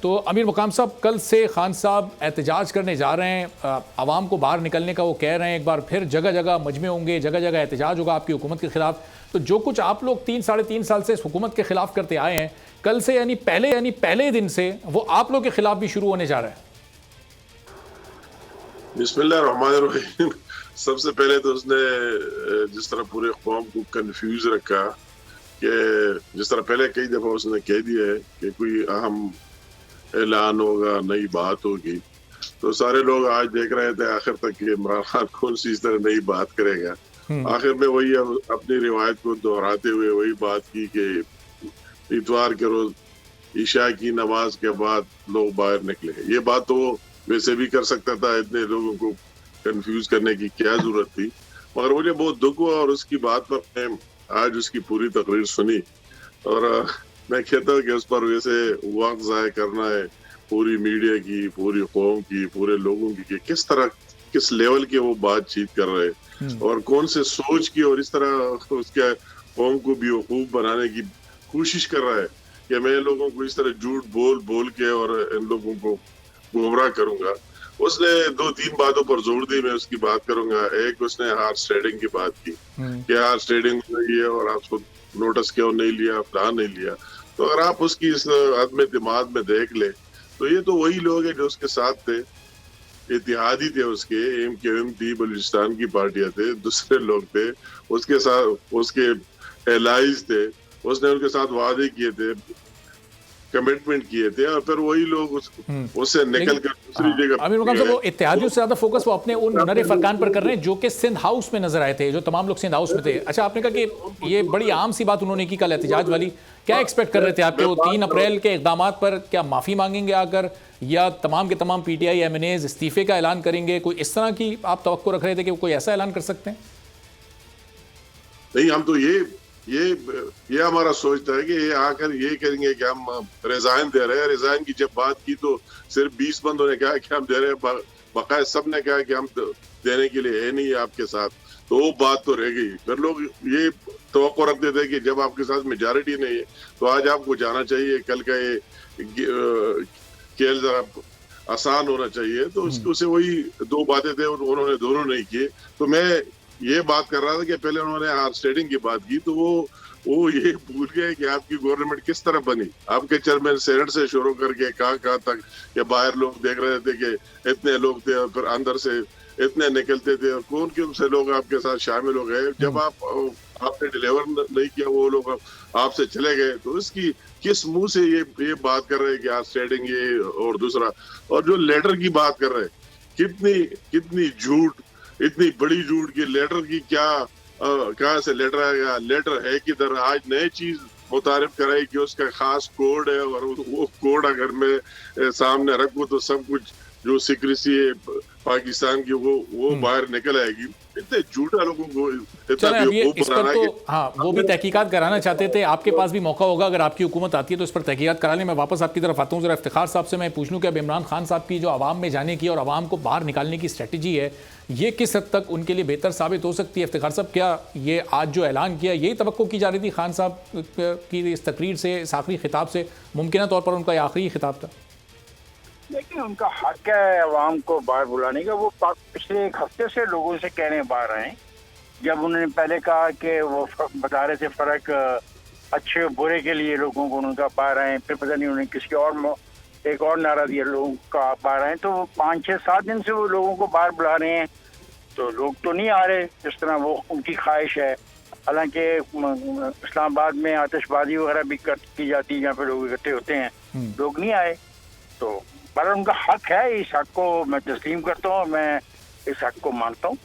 تو امیر مقام صاحب، کل سے خان صاحب احتجاج کرنے جا رہے ہیں، عوام کو باہر نکلنے کا وہ کہہ رہے ہیں، ایک بار پھر جگہ جگہ مجمع ہوں گے، جگہ جگہ احتجاج ہوگا آپ کی حکومت کے خلاف. تو جو کچھ آپ لوگ 3-3.5 سال سے اس حکومت کے خلاف کرتے آئے ہیں، کل سے یعنی پہلے دن سے وہ آپ لوگ کے خلاف بھی شروع ہونے جا رہا ہے. بسم اللہ الرحمن الرحیم. سب سے پہلے تو اس نے جس طرح پورے قوم کو کنفیوز رکھا کہ جس طرح پہلے کئی دفعہ اس نے کہہ دیا ہے کہ کوئی اہم اعلان ہوگا، نئی بات ہوگی، تو سارے لوگ آج دیکھ رہے تھے آخر تک کہ عمران خان کون سی اس طرح نئی بات کرے گا. آخر میں وہی اپنی روایت کو دہراتے ہوئے وہی بات کی کہ اتوار کے روز عشاء کی نماز کے بعد لوگ باہر نکلے. یہ بات تو وہ ویسے بھی کر سکتا تھا، اتنے لوگوں کو کنفیوز کرنے کی کیا ضرورت تھی. مگر مجھے بہت دکھ ہوا اور اس کی بات پر میں آج اس کی پوری تقریر سنی اور میں کہتا ہوں کہ اس پر ویسے وقت ضائع کرنا ہے پوری میڈیا کی، پوری قوم کی، پورے لوگوں کی کہ کس طرح کس لیول کے وہ بات چیت کر رہے اور کون سے سوچ کی اور اس طرح اس کے قوم کو بیوقوف بنانے کی کوشش کر رہا ہے کہ میں لوگوں کو اس طرح جھوٹ بول کے اور ان لوگوں کو گمراہ کروں گا. اس نے 2-3 باتوں پر زور دی، میں اس کی بات کروں گا. ایک اس نے ہارس ٹریڈنگ کی بات کی کہ ہارس ٹریڈنگ ہوئی ہے اور آپ کو نوٹس کیوں نہیں لیا، پلان نہیں لیا. تو اگر آپ اس کی اس عدم دماغ میں دیکھ لیں تو یہ تو وہی لوگ ہیں جو اس کے ساتھ تھے، اتحادی تھے، اس کے ایم کیو ایم تھی، بلوچستان کی پارٹیاں تھے، دوسرے لوگ تھے اس کے ساتھ، اس کے الائز تھے، اس نے ان کے ساتھ وعدے کیے تھے، کمٹمنٹ کیے تھے، اور پھر وہی لوگ اس سے نکل کر دوسری جگہ. امیر مقام صاحب، وہ اتحادیوں سے زیادہ فوکس وہ اپنے ان نر فرقان پر کر رہے ہیں جو کہ سندھ ہاؤس میں نظر آئے تھے، جو تمام لوگ سندھ ہاؤس میں تھے. اچھا، آپ نے کہا کہ یہ بڑی عام سی بات انہوں نے کی کل احتجاج والی. کیا ایکسپیکٹ کر رہے تھے آپ کہ وہ 3 اپریل کے اقدامات پر کیا معافی مانگیں گے آ کر، یا تمام کے تمام P T I M N As استعفے کا اعلان کریں گے؟ کوئی اس طرح کی آپ توقع رکھ رہے تھے کہ وہ کوئی ایسا اعلان کر سکتے ہیں؟ نہیں، ہم تو یہ ہمارا سوچتا ہے کہ یہ آ کر یہ کہیں گے کہ ہم ریزائن دے رہے ہیں. ریزائن کی جب بات کی تو صرف 20 بندوں نے کہا کہ ہم دے رہے ہیں، بقایا سب نے کہا کہ ہم دینے کے لیے ہے نہیں آپ کے ساتھ. تو وہ بات تو رہ گئی. پھر لوگ یہ توقع رکھتے تھے کہ جب آپ کے ساتھ میجارٹی نہیں ہے تو آج آپ کو جانا چاہیے، کل کا یہ کھیل ذرا آسان ہونا چاہیے. تو اس سے وہی 2 باتیں تھے، انہوں نے دونوں نہیں کیے. تو میں یہ بات کر رہا تھا کہ پہلے انہوں نے ہارس ٹریڈنگ کی بات کی تو وہ یہ بھول گئے کہ آپ کی گورنمنٹ کس طرح بنی. آپ کے چیئرمین سینٹ سے شروع کر کے کہاں تک کہ باہر لوگ دیکھ رہے تھے کہ اتنے لوگ تھے اور پھر اندر سے اتنے نکلتے تھے، اور کون سے لوگ آپ کے ساتھ شامل ہو گئے. جب آپ نے ڈیلیور نہیں کیا وہ لوگ آپ سے چلے گئے. تو اس کی کس منہ سے یہ بات کر رہے کہ ہارس ٹریڈنگ یہ اور دوسرا، اور جو لیٹر کی بات کر رہے، کتنی جھوٹ، اتنی بڑی جھوٹ کی لیٹر کی کہاں سے لیٹر آئے گا، لیٹر ہے کدھر. آج نئی چیز متعارف کرائی کہ اس کا خاص کوڈ ہے اور وہ کوڈ اگر میں سامنے رکھوں تو سب کچھ جو سیکریسی ہے پاکستان کی وہ باہر نکل آئے گی. اتنے جھوٹا لوگوں کو اس پر تو ہاں وہ بھی تحقیقات کرانا چاہتے تھے. آپ کے پاس بھی موقع ہوگا اگر آپ کی حکومت آتی ہے تو اس پر تحقیقات کرا لیں. میں واپس آپ کی طرف آتا ہوں. ذرا افتخار صاحب سے میں پوچھ لوں کہ اب عمران خان صاحب کی جو عوام میں جانے کی اور عوام کو باہر نکالنے کی اسٹریٹجی ہے، یہ کس حد تک ان کے لیے بہتر ثابت ہو سکتی ہے؟ افتخار صاحب، کیا یہ آج جو اعلان کیا یہی توقع کی جا رہی تھی خان صاحب کی اس تقریر سے، اس آخری خطاب سے؟ ممکنہ طور پر ان کا یہ آخری خطاب تھا. لیکن ان کا حق ہے عوام کو باہر بلانے کا. وہ پچھلے 1 ہفتے سے لوگوں سے کہنے باہر آئے. جب انہوں نے پہلے کہا کہ وہ بتا رہے تھے فرق اچھے برے کے لیے لوگوں کو، ان کا باہر آئے. پھر پتہ نہیں انہوں نے کسی ایک اور نعرہ دیا لوگوں کا باہر آئے. تو 5-6-7 دن سے وہ لوگوں کو باہر بلا رہے ہیں تو لوگ تو نہیں آ رہے جس طرح وہ ان کی خواہش ہے. حالانکہ اسلام آباد میں آتش بازی وغیرہ بھی کی جاتی ہے جہاں پہ لوگ اکٹھے ہوتے ہیں، لوگ نہیں آئے. تو پر ان کا حق ہے، اس حق کو میں تسلیم کرتا ہوں، میں اس حق کو مانتا ہوں.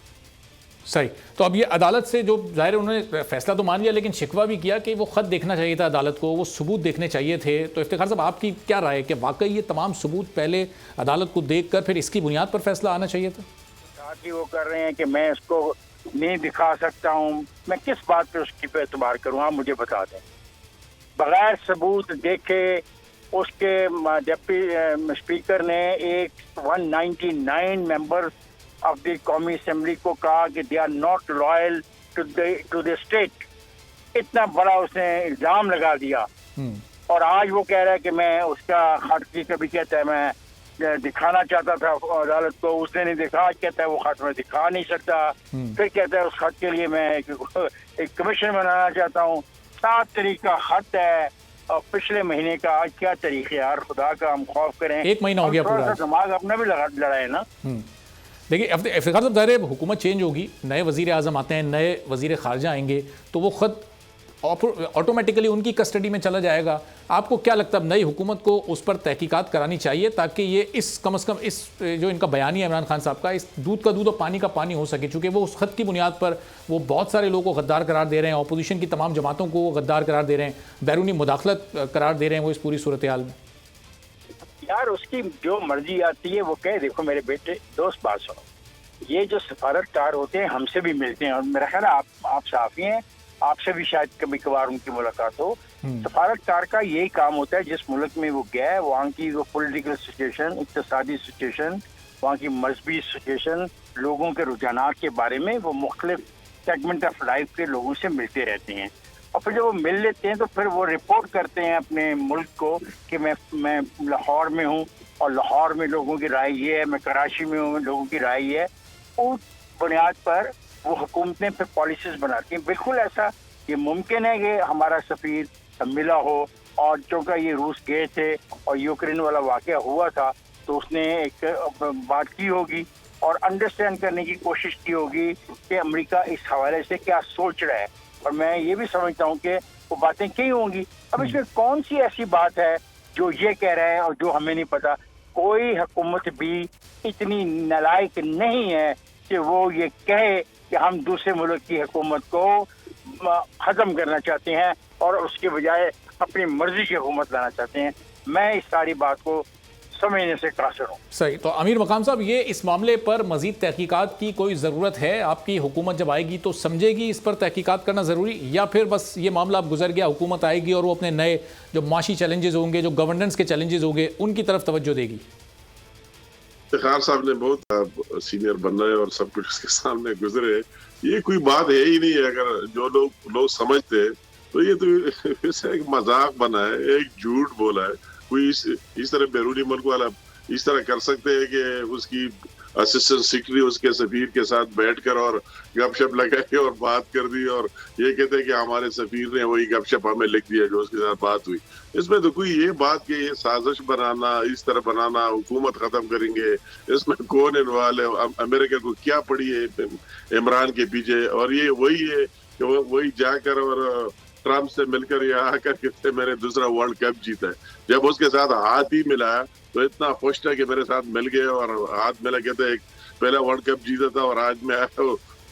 صحیح. تو اب یہ عدالت سے جو ظاہر انہوں نے فیصلہ تو مان لیا لیکن شکوہ بھی کیا کہ وہ خط دیکھنا چاہیے تھا عدالت کو، وہ ثبوت دیکھنے چاہیے تھے. تو افتخار صاحب، آپ کی کیا رائے کہ واقعی یہ تمام ثبوت پہلے عدالت کو دیکھ کر پھر اس کی بنیاد پر فیصلہ آنا چاہیے تھا؟ وہ کر رہے ہیں کہ میں اس کو نہیں دکھا سکتا ہوں، میں کس بات پہ اس کی پہ اعتبار کروں؟ آپ مجھے بتا دیں. بغیر ثبوت دیکھے اس کے ڈپٹی اسپیکر نے 199 ممبر آف دی قومی اسمبلی کو کہا کہ they are not loyal to the state. اتنا بڑا اس نے الزام لگا دیا. اور آج وہ کہہ رہا ہے کہ میں اس کا خط کی کبھی کہتا ہے میں دکھانا چاہتا تھا عدالت کو، اس نے نہیں دیکھا، آج کہتا ہے وہ خط میں دکھا نہیں سکتا، پھر کہتا ہے اس خط کے لیے میں ایک کمیشن بنانا چاہتا ہوں۔ 7 تاریخ کا خط ہے اور پچھلے مہینے کا، آج کیا تاریخ ہے یار، خدا کا ہم خوف کریں، 1 مہینہ ہو گیا پورا، دماغ اپنا بھی لڑائے نا۔ دیکھیے افتخار صاحب، ظاہر ہے حکومت چینج ہوگی، نئے وزیر اعظم آتے ہیں، نئے وزیر خارجہ آئیں گے، تو وہ خط آٹومیٹیکلی ان کی کسٹڈی میں چلا جائے گا۔ آپ کو کیا لگتا ہے نئی حکومت کو اس پر تحقیقات کرانی چاہیے تاکہ یہ کم از کم اس جو ان کا بیانیہ عمران خان صاحب کا، اس دودھ کا دودھ اور پانی کا پانی ہو سکے، چونکہ وہ اس خط کی بنیاد پر وہ بہت سارے لوگوں کو غدار قرار دے رہے ہیں، اپوزیشن کی تمام جماعتوں کو وہ غدار قرار دے رہے ہیں، بیرونی مداخلت قرار دے رہے ہیں وہ اس پوری صورتحال میں؟ یار اس کی جو مرضی آتی ہے وہ کہے، دیکھو میرے بیٹے دوست بات سنو، یہ جو سفارتکار ہوتے ہیں ہم سے بھی ملتے ہیں، اور میرا خیال ہے آپ صحافی ہیں، آپ سے بھی شاید کبھی کبھار ان کی ملاقات ہو۔ سفارتکار کا یہی کام ہوتا ہے، جس ملک میں وہ گیا ہے وہاں کی وہ پولیٹیکل سچویشن، اقتصادی سچویشن، وہاں کی مذہبی سچویشن، لوگوں کے رجحانات کے بارے میں وہ مختلف سیگمنٹ آف لائف کے لوگوں سے ملتے رہتے ہیں، اور پھر جب وہ مل لیتے ہیں تو پھر وہ رپورٹ کرتے ہیں اپنے ملک کو کہ میں لاہور میں ہوں اور لاہور میں لوگوں کی رائے یہ ہے، میں کراچی میں ہوں لوگوں کی رائے یہ ہے، اس بنیاد پر وہ حکومتیں پھر پالیسیز بناتی ہیں۔ بالکل ایسا یہ ممکن ہے کہ ہمارا سفیر ملا ہو، اور چونکہ یہ روس گئے تھے اور یوکرین والا واقعہ ہوا تھا تو اس نے ایک بات کی ہوگی اور انڈرسٹینڈ کرنے کی کوشش کی ہوگی کہ امریکہ اس حوالے سے کیا سوچ رہا ہے، اور میں یہ بھی سمجھتا ہوں کہ وہ باتیں کی ہوں گی۔ اب اس میں کون سی ایسی بات ہے جو یہ کہہ رہے ہیں اور جو ہمیں نہیں پتا؟ کوئی حکومت بھی اتنی نالائق نہیں ہے کہ وہ یہ کہے کہ ہم دوسرے ملک کی حکومت کو ختم کرنا چاہتے ہیں اور اس کے بجائے اپنی مرضی کی حکومت لانا چاہتے ہیں۔ میں اس ساری بات کو سمجھنے سے قاصر ہوں۔ صحیح، تو امیر مقام صاحب، یہ اس معاملے پر مزید تحقیقات کی کوئی ضرورت ہے؟ آپ کی حکومت جب آئے گی تو سمجھے گی اس پر تحقیقات کرنا ضروری، یا پھر بس یہ معاملہ اب گزر گیا، حکومت آئے گی اور وہ اپنے نئے جو معاشی چیلنجز ہوں گے، جو گورننس کے چیلنجز ہوں گے، ان کی طرف توجہ دے گی؟ افتخار صاحب نے بہت سینئر بننا ہے اور سب کچھ اس کے سامنے گزرے، یہ کوئی بات ہے ہی نہیں ہے۔ اگر جو لوگ سمجھتے تو یہ تو ایک مذاق بنا ہے، ایک جھوٹ بولا ہے۔ کوئی اس طرح بیرونی ملک والا اس طرح کر سکتے ہیں کہ اس کی اسسٹنٹ سیکرٹری اس کے سفیر کے ساتھ بیٹھ کر اور گپ شپ لگائی اور بات کر دی، اور یہ کہتے ہیں کہ ہمارے سفیر نے وہی گپ شپ ہمیں لکھ دیا جو اس کے ساتھ بات ہوئی۔ اس میں تو کوئی یہ بات کہ یہ سازش بنانا، اس طرح بنانا، حکومت ختم کریں گے، اس میں کون انوالو ہے؟ امریکہ کو کیا پڑی ہے عمران کے پیچھے؟ اور یہ وہی ہے کہ وہی جا کر اور ٹرمپ سے مل کر یہاں آ کر کے میں نے دوسرا ورلڈ کپ جیتا ہے۔ جب اس کے ساتھ ہاتھ ہی ملایا تو اتنا خوش تھا کہ میرے ساتھ مل گئے اور ہاتھ ملا، کہتے ایک پہلا ورلڈ کپ جیتا تھا اور آج میں آیا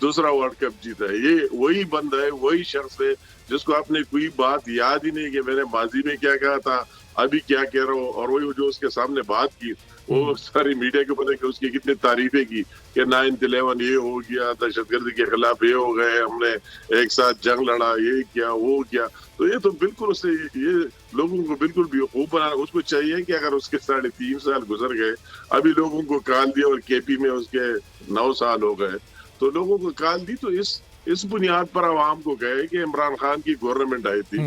دوسرا ورلڈ کپ جیتا ہے۔ یہ وہی بندہ ہے، وہی شخص ہے جس کو آپ نے کوئی بات یاد ہی نہیں کہ میں نے ماضی میں کیا کہا تھا، ابھی کیا کہہ رہا ہوں، اور وہی جو اس کے سامنے بات کی وہ ساری میڈیا کو پتہ کہ اس کی کتنی تعریفیں کی کہ 9/11 یہ ہو گیا، دہشت گردی کے خلاف یہ ہو گئے، ہم نے ایک ساتھ جنگ لڑا، یہ کیا وہ کیا۔ تو یہ تو بالکل اس سے یہ لوگوں کو بالکل بیوقوف بنا۔ اس کو چاہیے کہ اگر اس کے 3.5 سال گزر گئے، ابھی لوگوں کو کال دیا اور کے پی میں اس کے 9 سال ہو گئے، تو لوگوں کو کال دی تو اس بنیاد پر عوام کو کہے کہ عمران خان کی گورنمنٹ آئی تھی،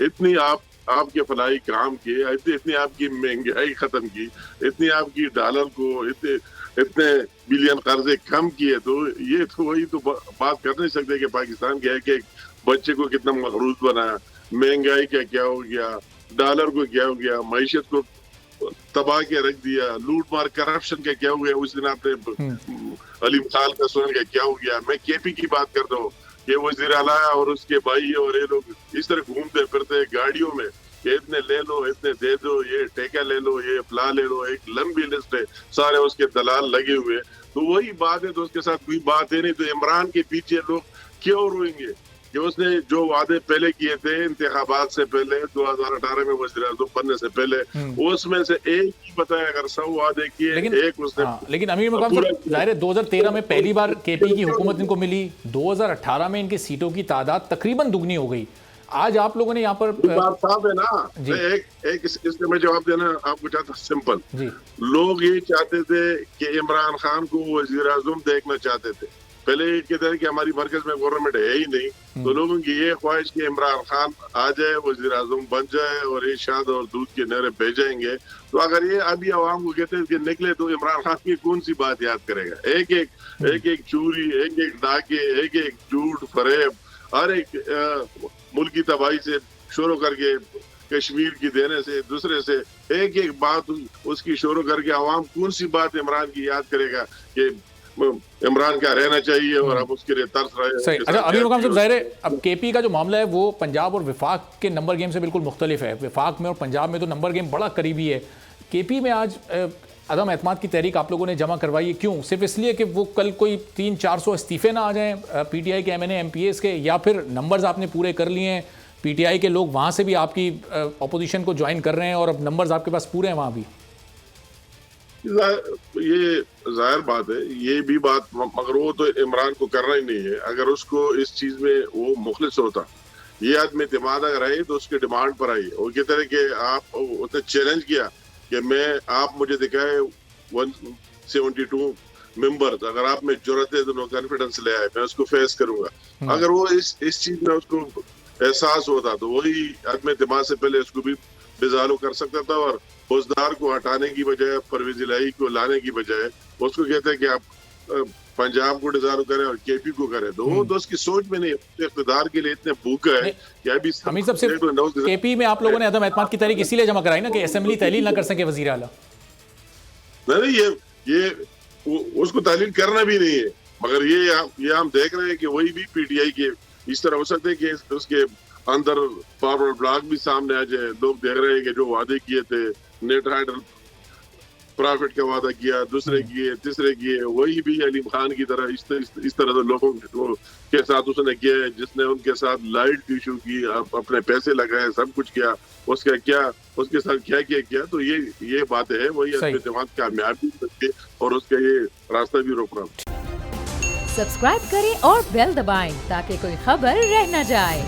اتنی آپ کے فلاحی کام کیے، اتنی آپ کی مہنگائی ختم کی، اتنی آپ کی ڈالر کو اتنے بلین قرضے کم کیے، تو یہ تو وہی تو بات کر نہیں سکتے کہ پاکستان کیا ہے کہ ایک بچے کو کتنا مقروض بنایا، مہنگائی کا کیا ہو گیا، ڈالر کو کیا ہو گیا، معیشت کو تباہ کے رکھ دیا، لوٹ مار کرپشن کا کیا ہو گیا۔ اس دن آپ نے علیم خان کا سن کا کیا ہو گیا۔ میں کے پی کی بات کرتا ہوں کہ وزیر اعلیٰ اور اس کے بھائی اور یہ لوگ اس طرح گھومتے پھرتے گاڑیوں میں کہ اتنے لے لو، اتنے دے دو، یہ ٹیکہ لے لو، یہ فلاں لے لو، ایک لمبی لسٹ ہے، سارے اس کے دلال لگے ہوئے۔ تو وہی بات ہے، تو اس کے ساتھ کوئی بات ہے نہیں۔ تو عمران کے پیچھے لوگ کیوں روئیں گے کہ اس نے جو وعدے پہلے کیے تھے انتخابات سے پہلے، 2018 میں وزیر اعظم بننے سے پہلے، اس میں سے ایک ہی بتایا، اگر 100 وعدے کیے ایک اس نے۔ لیکن امیر مقام صاحب، ظاہر ہے 2013 میں پہلی بار کے پی کی حکومت ان کو ملی، 2018 میں ان کی سیٹوں کی تعداد تقریباً دگنی ہو گئی۔ آج آپ لوگوں نے یہاں پر بات صاحب ہے نا، ایک اس کے میں جواب دینا آپ کو چاہتا ہوں سمپل۔ لوگ یہ چاہتے تھے کہ عمران خان کو وزیر اعظم دیکھنا چاہتے تھے، پہلے یہ کہتے ہیں کہ ہماری مرکز میں گورنمنٹ ہے ہی نہیں، تو لوگوں کی یہ خواہش کہ عمران خان آ جائے، وزیر اعظم بن جائے اور ارشاد اور دودھ کی نہریں بہ جائیں گے. تو اگر یہ ابھی عوام کو کہتے ہیں کہ نکلے تو عمران خان کی کون سی بات یاد کرے گا؟ ایک ایک چوری، ایک ایک ڈاکے، ایک ایک جھوٹ فریب، ہر ایک ملک کی تباہی سے شروع کر کے کشمیر کی دینے سے، دوسرے سے ایک ایک بات اس کی شروع کر کے عوام کون سی بات عمران کی یاد کرے گا کہ عمران کا رہنا چاہیے اور اب اس کے لیے ترس رہے. صحیح. اچھا امیر مقام صاحب، ظاہر ہے اب کے پی کا جو معاملہ ہے وہ پنجاب اور وفاق کے نمبر گیم سے بالکل مختلف ہے. وفاق میں اور پنجاب میں تو نمبر گیم بڑا قریبی ہے. کے پی میں آج عدم اعتماد کی تحریک آپ لوگوں نے جمع کروائی ہے، کیوں؟ صرف اس لیے کہ وہ کل کوئی 300-400 استعفے نہ آ جائیں پی ٹی آئی کے، ایم این اے، ایم پی ایس کے، یا پھر نمبرز آپ نے پورے کر لیے ہیں، پی ٹی آئی کے لوگ وہاں سے بھی آپ کی اپوزیشن کو جوائن کر رہے ہیں اور اب نمبرز آپ کے پاس پورے ہیں وہاں بھی؟ یہ ظاہر بات ہے، یہ بھی بات، مگر وہ تو عمران کو کرنا ہی نہیں ہے. اگر اس کو اس چیز میں وہ مخلص ہوتا، یہ آدمی اعتماد اگر آئی تو اس کے ڈیمانڈ پر آئی. وہ کہتے ہیں کہ آپ اس نے چیلنج کیا کہ آپ مجھے دکھائے 172 ممبرز، اگر آپ میں جرأت ہے تو کانفیڈنس لے آئے، میں اس کو فیس کروں گا. اگر وہ اس چیز میں اس کو احساس ہوتا تو وہی عدم اعتماد سے پہلے اس کو بھی بزالو کر سکتا تھا، اور فوجدار کو ہٹانے کی بجائے، پرویز الہی کو لانے کی بجائے اس کو کہتے ہیں کہ آپ پنجاب کو ڈیزالو کریں اور کے پی کو کریں. تو وہ تو اس کی سوچ میں نہیں، اقتدار کے لیے اتنے بھوکا ہے کہ ابھی امیر صاحب صرف کے پی میں آپ لوگوں نے عدم اعتماد کی تحریک اسی لیے جمع کرائی نا کہ اسمبلی تحلیل نہ کر سکے وزیر اعلیٰ؟ نہیں، یہ اس کو تحلیل کرنا بھی نہیں ہے، مگر یہ ہم دیکھ رہے ہیں کہ وہی بھی پی ٹی آئی کے اس طرح ہو سکتے کہ اس کے اندر فارورڈ بلاک بھی سامنے آ جائے. لوگ دیکھ رہے ہیں کہ جو وعدے کیے تھے، نیٹ ہائیڈل پرافٹ کا وعدہ کیا، دوسرے کیے، تیسرے کیے، وہی بھی علیم خان کی طرح اس طرح سے لوگوں کے ساتھ اس نے کیا ہے، جس نے ان کے ساتھ لائٹ ایشو کی، اپنے پیسے لگائے، سب کچھ کیا. اس کے ساتھ کیا. تو یہ بات ہے، وہی اعتماد کامیابی اور اس کا یہ راستہ بھی روک رہا. سبسکرائب کریں اور بیل دبائیں تاکہ کوئی خبر رہ نہ جائے.